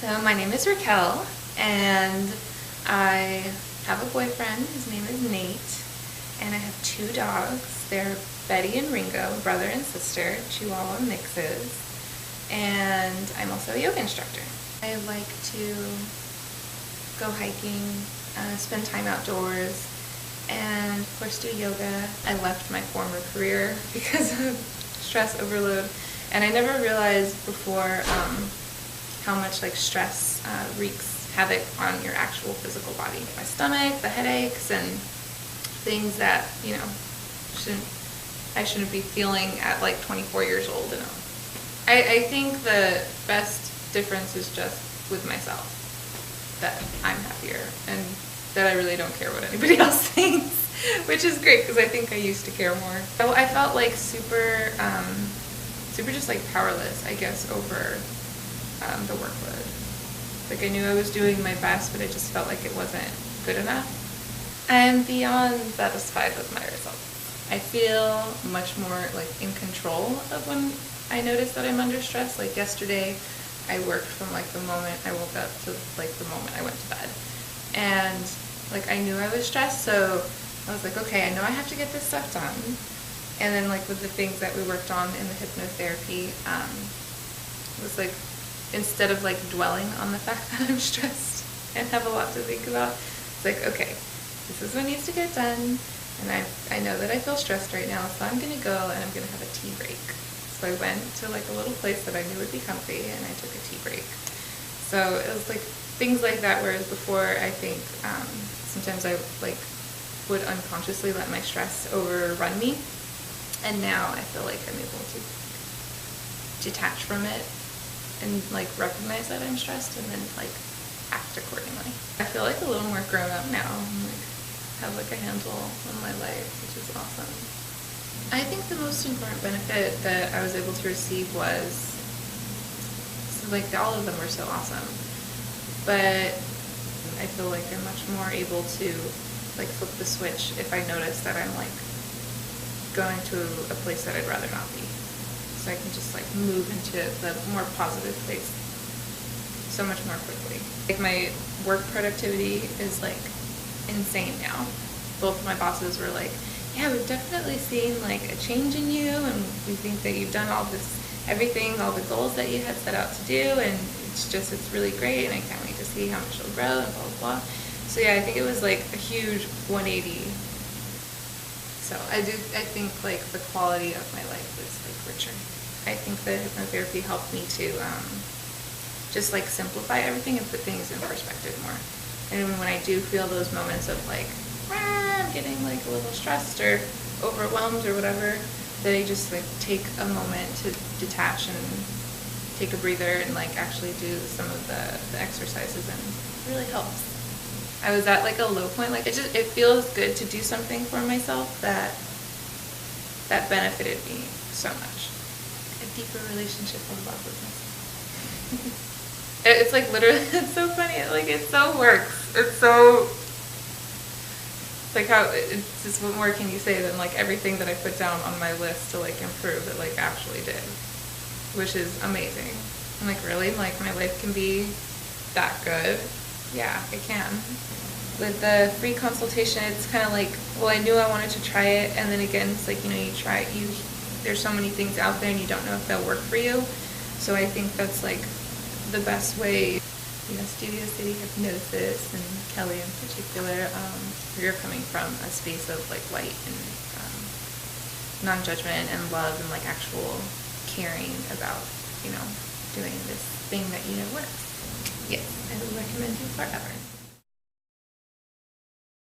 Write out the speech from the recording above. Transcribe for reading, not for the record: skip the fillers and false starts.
So my name is Racquel, and I have a boyfriend. His name is Nate, and I have two dogs. They're Betty and Ringo, brother and sister, Chihuahua mixes, and I'm also a yoga instructor. I like to go hiking, spend time outdoors, and of course do yoga. I left my former career because of stress overload, and I never realized before how much stress wreaks havoc on your actual physical body. My stomach, the headaches, and things that I shouldn't be feeling at 24 years old. I think the best difference is just with myself, that I'm happier and that I really don't care what anybody else thinks, which is great because I think I used to care more. So I felt super just powerless, I guess, over the workload. I knew I was doing my best, but I just felt like it wasn't good enough. I'm beyond satisfied with my results. I feel much more in control of when I notice that I'm under stress. Yesterday, I worked from the moment I woke up to the moment I went to bed, and I knew I was stressed, so I was okay, I know I have to get this stuff done. And then with the things that we worked on in the hypnotherapy, was instead of dwelling on the fact that I'm stressed and have a lot to think about, it's okay, this is what needs to get done, and I know that I feel stressed right now, so I'm gonna go and I'm gonna have a tea break. So I went to a little place that I knew would be comfy, and I took a tea break. So it was things like that, whereas before I think sometimes I would unconsciously let my stress overrun me, and now I feel I'm able to detach from it and recognize that I'm stressed and then act accordingly. I feel a little more grown up now. Have a handle on my life, which is awesome. I think the most important benefit that I was able to receive was, all of them were so awesome, but I feel I'm much more able to flip the switch if I notice that I'm going to a place that I'd rather not be. So I can just move into the more positive place so much more quickly. My work productivity is insane now. Both my bosses were yeah, we've definitely seen a change in you, and we think that you've done all the goals that you had set out to do, and it's really great, and I can't wait to see how much you'll grow, and blah, blah, blah. So yeah, I think it was a huge 180. So I think the quality of my life was richer. I think the hypnotherapy helped me to just simplify everything and put things in perspective more. And when I do feel those moments of I'm getting a little stressed or overwhelmed or whatever, that I just take a moment to detach and take a breather and actually do some of the exercises, and it really helps. I was at a low point. It feels good to do something for myself that benefited me so much. A deeper relationship with love with myself. It's literally, it's so funny. It so works. It's so. It's just, what more can you say than everything that I put down on my list to improve it actually did, which is amazing. I'm really my life can be that good. Yeah, it can. With the free consultation, it's kind of well, I knew I wanted to try it, and then again, it's you try it, there's so many things out there and you don't know if they'll work for you. So I think that's the best way. Studio City Hypnosis and Kelly in particular, you're coming from a space of light and non-judgment and love and actual caring about doing this thing that works. Yes, I would recommend you forever.